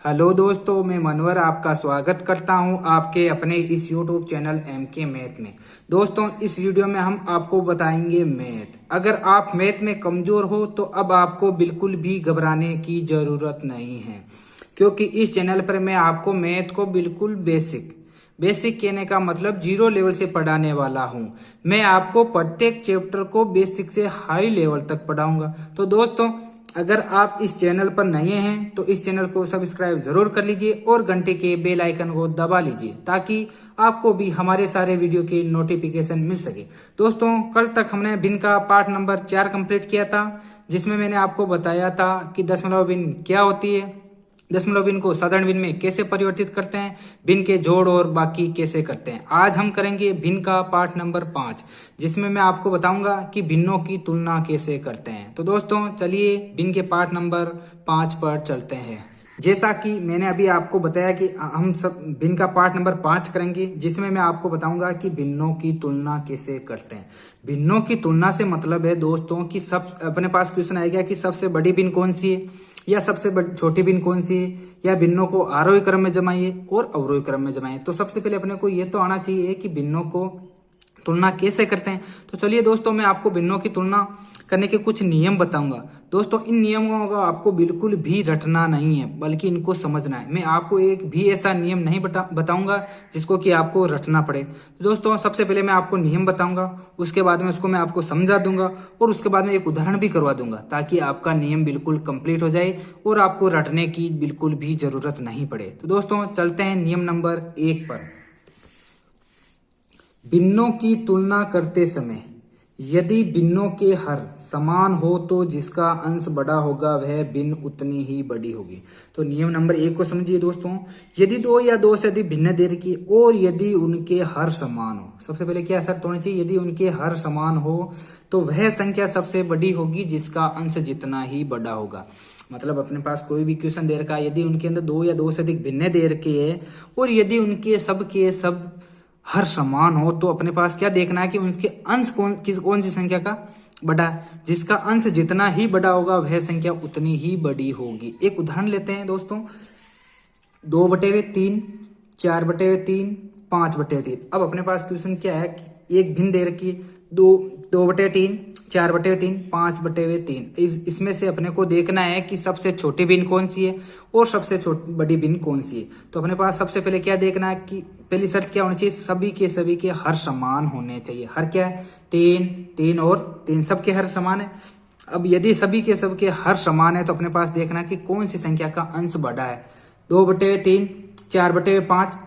Hello दोस्तों, मैं मनवर आपका स्वागत करता हूं आपके अपने इस YouTube चैनल MK मैथ में। दोस्तों, इस वीडियो में हम आपको बताएंगे मैथ। अगर आप मैथ में कमजोर हो तो अब आपको बिल्कुल भी घबराने की जरूरत नहीं है, क्योंकि इस चैनल पर मैं आपको मैथ को बिल्कुल बेसिक कहने का मतलब जीरो लेवल से पढ़ाने वाला हूं। मैं आपको प्रत्येक चैप्टर को बेसिक से हाई लेवल तक पढ़ाऊंगा। तो दोस्तों, अगर आप इस चैनल पर नए हैं तो इस चैनल को सब्सक्राइब जरूर कर लीजिए और घंटे के बेल आइकन को दबा लीजिए, ताकि आपको भी हमारे सारे वीडियो के नोटिफिकेशन मिल सके। दोस्तों, कल तक हमने भिन्न का पार्ट नंबर 4 कंप्लीट किया था, जिसमें मैंने आपको बताया था कि दशमलव भिन्न क्या होती है, दशमलव भिन्न को साधारण भिन्न में कैसे परिवर्तित करते हैं, भिन्न के जोड़ और बाकी कैसे करते हैं। आज हम करेंगे भिन्न का पार्ट नंबर 5, जिसमें मैं आपको बताऊंगा कि भिन्नों की तुलना कैसे करते हैं। तो दोस्तों, चलिए भिन्न के पार्ट नंबर 5 पर चलते हैं। जैसा कि मैंने अभी आपको बताया कि हम सब भिन्न का पार्ट नंबर 5 करेंगे, जिसमें मैं आपको बताऊंगा कि भिन्नों की तुलना कैसे करते हैं। भिन्नों की तुलना से मतलब है दोस्तों कि सब अपने पास क्वेश्चन आएगा कि सबसे बड़ी भिन्न कौन सी है या सबसे छोटी भिन्न कौन सी है, या भिन्नों को आरोही क्रम में जमाइए और अवरोही क्रम में जमाइए। तो सबसे पहले अपने को ये तो आना चाहिए कि भिन्नों को तुलना कैसे करते हैं। तो चलिए दोस्तों, मैं आपको भिन्नों की तुलना करने के कुछ नियम बताऊंगा। दोस्तों, इन नियमों का आपको बिल्कुल भी रटना नहीं है, बल्कि इनको समझना है। मैं आपको एक भी ऐसा नियम नहीं बताऊंगा जिसको कि आपको रटना पड़े। तो दोस्तों, सबसे पहले मैं आपको नियम बताऊंगा, उसके बाद में उसको मैं आपको समझा दूंगा और उसके बाद में एक उदाहरण भी करवा दूंगा, ताकि आपका नियम बिल्कुल कंप्लीट हो जाए और आपको रटने की बिल्कुल भी जरूरत नहीं पड़े। तो दोस्तों, चलते हैं नियम नंबर 1 पर। भिन्नों की तुलना करते समय यदि भिन्नों के हर समान हो तो जिसका अंश बड़ा होगा वह भिन्न उतनी ही बड़ी होगी। तो नियम नंबर 1 को समझिए दोस्तों। यदि दो या दो से अधिक भिन्न देर की और यदि उनके हर समान हो, सबसे पहले क्या शर्त होनी चाहिए? यदि उनके हर समान हो तो वह संख्या सबसे बड़ी होगी जिसका अंश जितना ही बड़ा होगा। मतलब अपने पास कोई भी क्वेश्चन दे रखा है, यदि उनके अंदर दो या दो से अधिक भिन्न देर के है और यदि उनके सब हर समान हो, तो अपने पास क्या देखना है कि उनके अंश कौन सी संख्या का बड़ा है। जिसका अंश जितना ही बड़ा होगा वह संख्या उतनी ही बड़ी होगी। एक उदाहरण लेते हैं दोस्तों। 2/3, 4/3, 5/3। अब अपने पास क्वेश्चन क्या है कि एक भिन्न दे रखी है, 2/3, 4/3, 5/3। इसमें से अपने को देखना है कि सबसे छोटी भिन्न कौन सी है और सबसे बड़ी भिन्न कौन सी है। तो अपने पास सबसे पहले क्या देखना है कि पहली शर्त क्या होनी चाहिए? सभी के हर समान होने चाहिए। हर क्या है? 3 और 3, सबके हर समान है। अब यदि सभी के सबके हर समान है तो अपने पास देखना है कि कौन सी संख्या का अंश बड़ा है। 2/3, 4/5,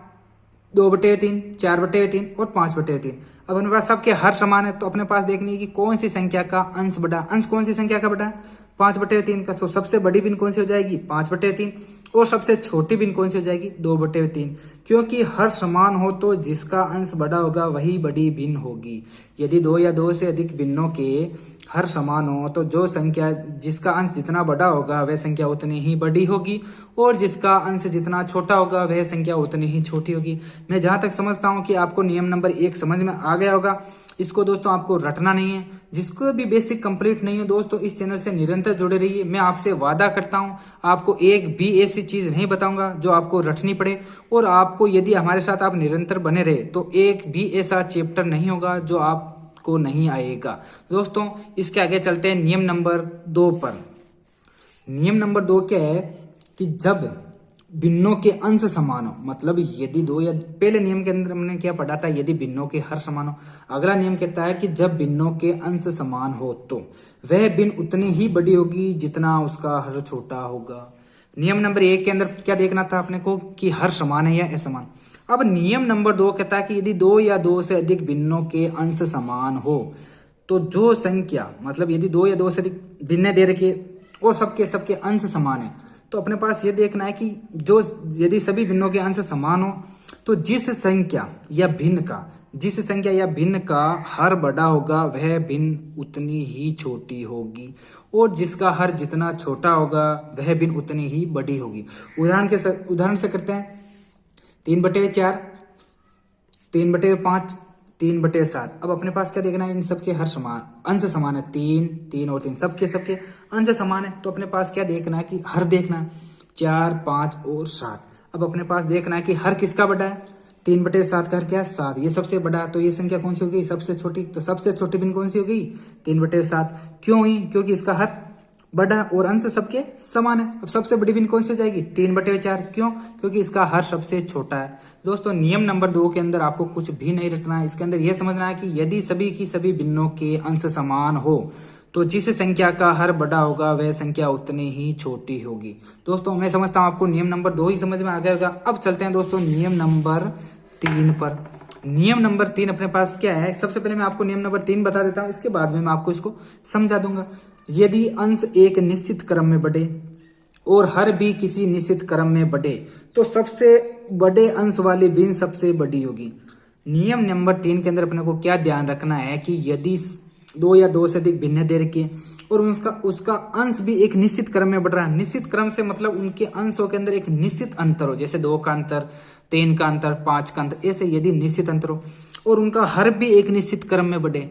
2/3, 4/3 और 5/3। अब अपने पास सबके हर समान है तो अपने पास देखनी है कि कौन सी संख्या का अंश बड़ा। अंश कौन सी संख्या का बड़ा है? 5/3 का। तो सबसे बड़ी भिन्न कौन सी हो जाएगी? 5/3। और सबसे छोटी भिन्न कौन सी हो जाएगी? 2/3। क्योंकि हर समान हो तो जिसका अंश बड़ा होगा वही बड़ी भिन्न होगी। यदि दो या दो से अधिक भिन्नों के हर समान हो तो जो संख्या जिसका अंश जितना बड़ा होगा वह संख्या उतनी ही बड़ी होगी और जिसका अंश जितना छोटा होगा वह संख्या उतनी ही छोटी होगी। मैं जहां तक समझता हूं कि आपको नियम नंबर 1 समझ में आ गया होगा। इसको दोस्तों आपको रटना नहीं है। जिसको भी बेसिक कंप्लीट नहीं है दोस्तों, इस चैनल से निरंतर जुड़े रहिए। मैं आपसे वादा करता हूं आपको एक भी ऐसी चीज नहीं बताऊंगा जो आपको रटनी पड़े, और आपको यदि हमारे साथ आप निरंतर बने रहे तो एक भी ऐसा चैप्टर नहीं होगा जो आपको नहीं आएगा। दोस्तों, इसके आगे चलते हैं नियम नंबर 2 पर। नियम नंबर 2 क्या है कि जब भिन्नों के अंश समान हो, मतलब यदि दो या पहले नियम के अंदर हमने क्या पढ़ा था? यदि भिन्नों के हर समान हो। अगला नियम कहता है कि जब भिन्नों के अंश समान हो तो वह भिन्न उतनी ही बड़ी होगी जितना उसका हर छोटा होगा। नियम नंबर 1 के अंदर क्या देखना था अपने को कि हर समान है या असमान। अब नियम नंबर 2 कहता है कि यदि दो या दो से अधिक भिन्नों के अंश समान हो तो जो संख्या, मतलब यदि दो या दो से अधिक भिन्न दे रखी और सबके अंश समान है, तो अपने पास ये देखना है कि जो यदि सभी भिन्नों के अंश समान हो तो जिस संख्या या भिन्न का हर बड़ा होगा वह भिन्न उतनी ही छोटी होगी और जिसका हर जितना छोटा होगा वह भिन्न उतनी ही बड़ी होगी। उदाहरण से करते हैं। 3/4, 3/5, 3/7। अब अपने पास क्या देखना है? इन सबके हर समान अंश समान है। 3 और 3 सबके अंश समान है। तो अपने पास क्या देखना है कि हर देखना है। 4, 5 और 7। अब अपने पास देखना है कि हर किसका बड़ा है। 3/7 का हर क्या है 7, ये सबसे बड़ा है, तो ये संख्या कौन सी हो गई सबसे छोटी। तो सबसे छोटी भिन्न कौन सी हो गई 3/7। क्यों हुई, क्योंकि इसका हर बड़ा और अंश सबके समान है। अब सबसे बड़ी भिन्न कौन सी हो जाएगी 3/4। क्यों, क्योंकि इसका हर सबसे छोटा है। दोस्तों नियम नंबर 2 के अंदर आपको कुछ भी नहीं रखना है। इसके अंदर यह समझना है कि यदि सभी की सभी भिन्नों के अंश समान हो तो जिस संख्या का हर बड़ा होगा वह संख्या उतनी ही छोटी होगी। दोस्तों मैं समझता हूं आपको नियम नंबर 2 ही समझ में आ गया होगा। अब चलते हैं दोस्तों नियम नंबर 3 पर। नियम नंबर 3 अपने पास क्या है, सबसे पहले मैं आपको नियम नंबर 3 बता देता हूं, इसके बाद में मैं आपको इसको समझा दूंगा। यदि अंश एक निश्चित क्रम में बढ़े और हर भी किसी निश्चित क्रम में बढ़े तो सबसे बड़े अंश वाली भिन्न सबसे बड़ी होगी। नियम नंबर 3 के अंदर अपने को क्या ध्यान रखना है कि यदि 2 या 2 से अधिक भिन्न दे रखे और उसका अंश भी एक निश्चित क्रम में बढ़ रहा है। निश्चित क्रम से मतलब उनके अंशों के अंदर एक निश्चित अंतर हो, जैसे 2 का अंतर, 3 का अंतर, 5 का अंतर, ऐसे यदि निश्चित अंतर हो और उनका हर भी एक निश्चित क्रम में बढ़े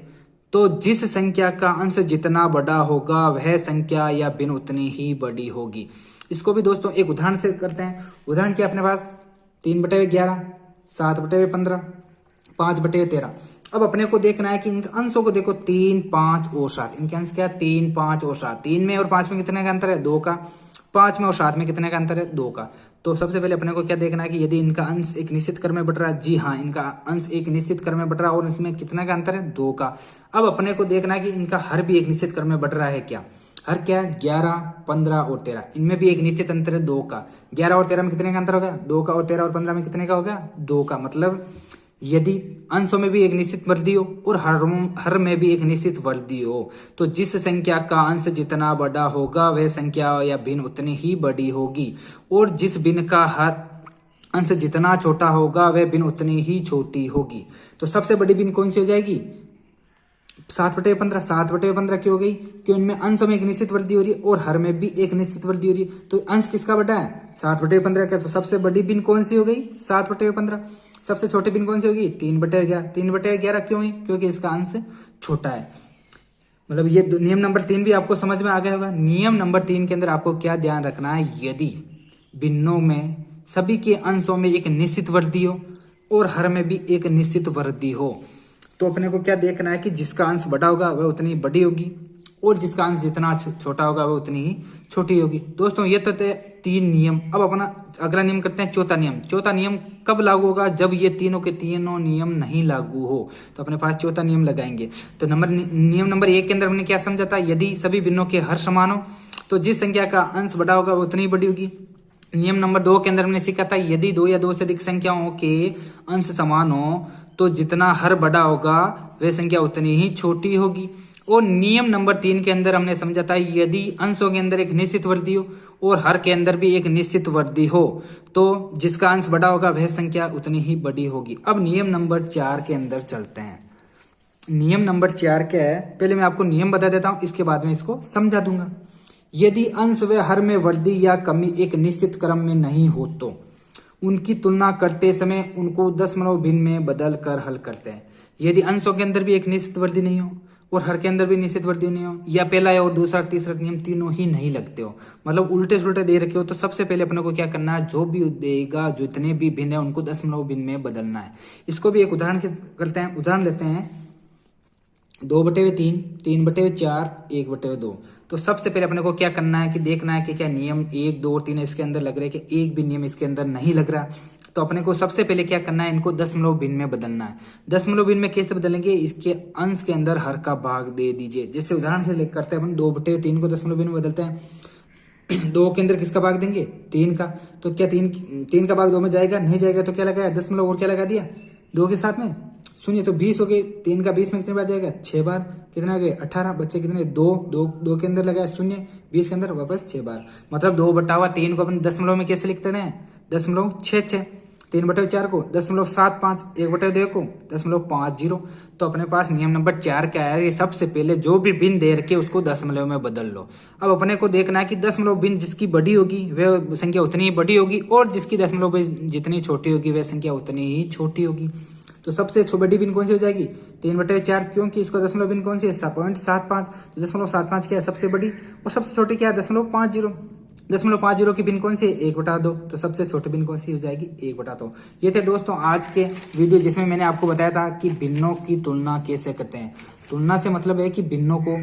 तो जिस संख्या का अंश जितना बड़ा होगा वह संख्या या भिन्न उतनी ही बड़ी होगी। इसको भी दोस्तों एक उदाहरण से करते हैं। उदाहरण क्या अपने पास 3/11, 7/15, 5/13। अब अपने को देखना है कि इनके अंशों को देखो 3, 5 और 7। इनके अंश क्या 3, 5 और 7। 3 में और 5 में कितने का अंतर है 2 का। 5 में और 7 में कितने का अंतर है 2 का। तो सबसे पहले अपने को क्या देखना है कि यदि इनका अंश एक निश्चित क्रम में बढ़ रहा है, जी हाँ इनका अंश एक निश्चित क्रम में बढ़ रहा है और इसमें कितना का अंतर है 2 का। अब अपने को देखना है कि इनका हर भी एक निश्चित क्रम में बढ़ रहा है क्या। हर क्या है 11, 15 और 13, इनमें भी एक निश्चित अंतर है 2 का। 11 और 13 में कितने का अंतर होगा 2 का, और 13 और 15 में कितने का होगा 2 का। मतलब यदि अंशों में भी एक निश्चित वृद्धि हो और हर में भी एक निश्चित वृद्धि हो तो जिस संख्या का अंश जितना बड़ा होगा वह संख्या या भिन्न उतनी ही बड़ी होगी, और जिस भिन्न का हर अंश जितना छोटा होगा वह भिन्न उतनी ही छोटी होगी। तो सबसे बड़ी भिन्न कौन सी हो जाएगी 7/15। 7/15 क्यों हो गई, क्यों इनमें अंश में एक निश्चित वृद्धि हो रही है और हर में भी एक निश्चित वृद्धि हो रही है। तो अंश किसका बड़ा है 7/15 का। तो सबसे बड़ी भिन्न कौन सी हो गई 7/15। सबसे छोटी भिन्न कौन सी होगी 3/11। 3/11 क्यों हुई, क्योंकि इसका अंश छोटा है। मतलब ये नियम नंबर 3 भी आपको समझ में आ गया होगा। नियम नंबर 3 के अंदर आपको क्या ध्यान रखना है, यदि भिन्नों में सभी के अंशों में एक निश्चित वृद्धि हो और हर में भी एक निश्चित वृद्धि हो तो अपने को क्या देखना है कि जिसका अंश बड़ा होगा वह उतनी बड़ी होगी और जिसका अंश जितना छोटा होगा वह उतनी ही छोटी होगी। दोस्तों ये तो थे 3 नियम। अब अपना अगला नियम करते हैं चौथा नियम। चौथा नियम कब लागू होगा, जब ये तीनों के तीनों नियम नहीं लागू हो। तो अपने पास चौथा नियम लगाएंगे। तो नियम नंबर 1 के अंदर हमने क्या समझा था, यदि सभी भिन्नों के हर समान हो तो जिस संख्या का अंश बड़ा होगा वो उतनी बड़ी होगी। नियम नंबर 2 के अंदर हमने सीखा था यदि 2 या 2 से अधिक संख्याओं के अंश समान हो तो जितना हर बड़ा होगा वह संख्या उतनी ही छोटी होगी। और नियम नंबर 3 के अंदर हमने समझा था यदि अंशों के अंदर एक निश्चित वृद्धि हो और हर के अंदर भी एक निश्चित वृद्धि हो तो जिसका अंश बड़ा होगा वह संख्या उतनी ही बड़ी होगी। अब नियम नंबर 4 के अंदर चलते हैं। नियम नंबर 4 क्या है, पहले मैं आपको नियम बता देता हूं, इसके बाद में इसको समझा दूंगा। यदि अंश व हर में वृद्धि या कमी एक निश्चित क्रम में नहीं हो तो उनकी तुलना करते समय उनको दशमलव भिन्न में बदल कर हल करते हैं। यदि अंशों के अंदर भी एक निश्चित वृद्धि नहीं हो और हर के अंदर भी निश्चित वृद्धि नहीं हो, या पहला और दूसरा तीसरा नियम तीनों ही नहीं लगते हो, मतलब उल्टे सुल्टे दे रखे हो, तो सबसे पहले अपने को क्या करना है, जो भी देगा जितने भी भिन्न है उनको दशमलव भिन्न में बदलना है। इसको भी एक उदाहरण करते हैं। उदाहरण लेते हैं 2/3, 3/4, 1/2। तो सबसे पहले अपने को क्या करना है कि देखना है कि क्या नियम 1, 2 और 3 इसके अंदर लग रहे हैं कि एक भी नियम इसके अंदर नहीं लग रहा। तो अपने को सबसे पहले क्या करना है, इनको दशमलव भिन्न में बदलना है। दशमलव भिन्न में कैसे बदलेंगे, इसके अंश के अंदर हर का भाग दे दीजिए। जैसे उदाहरण से करते हैं अपन 2/3 को दशमलव भिन्न में बदलते हैं। 2 के अंदर किसका भाग देंगे 3 का। तो क्या 3 का भाग 2 में जाएगा, नहीं जाएगा, तो क्या लगाया दशमलव और क्या लगा दिया 2 के साथ में। सुनिए तो 20 हो गए। 3 का 20 में कितने बार जाएगा 6 बार। कितने हो गए 18। बच्चे कितने 2 के अंदर लगाया 0, 20 के अंदर वापस 6 बार। मतलब 2/3 को अपन दशमलव में कैसे लिखते हैं 0.66। 3/4 को 0.75। 1/2 को 0.50। तो अपने पास नियम नंबर 4 क्या है, ये सबसे पहले जो भी भिन्न दे रखे उसको दशमलव में बदल लो। अब अपने को देखना है कि दशमलव भिन्न जिसकी बड़ी होगी वह संख्या उतनी ही बड़ी होगी और जिसकी दशमलव भिन्न जितनी छोटी होगी वह संख्या उतनी ही छोटी होगी। तो सबसे बड़ी भिन्न कौन सी हो जाएगी 3/4, क्योंकि इसको दशमलव भिन्न कौन सी है 0.75। तो 0.75 क्या है सबसे बड़ी, और सबसे छोटी क्या है 0.50। 0.50 की भिन्न कौन सी है 1/2, तो सबसे छोटी भिन्न कौन सी हो जाएगी 1/2। ये थे दोस्तों आज के वीडियो जिसमें मैंने आपको बताया था कि भिन्नों की तुलना कैसे करते हैं। तुलना से मतलब है कि भिन्नों को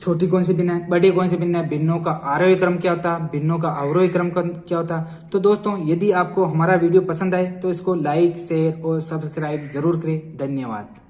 छोटी कौन सी भिन्न है, बड़ी कौन सी भिन्न है, भिन्नों का आरोही क्रम क्या होता है, भिन्नों का अवरोही क्रम क्या होता है। तो दोस्तों यदि आपको हमारा वीडियो पसंद आए तो इसको लाइक शेयर और सब्सक्राइब जरूर करें। धन्यवाद।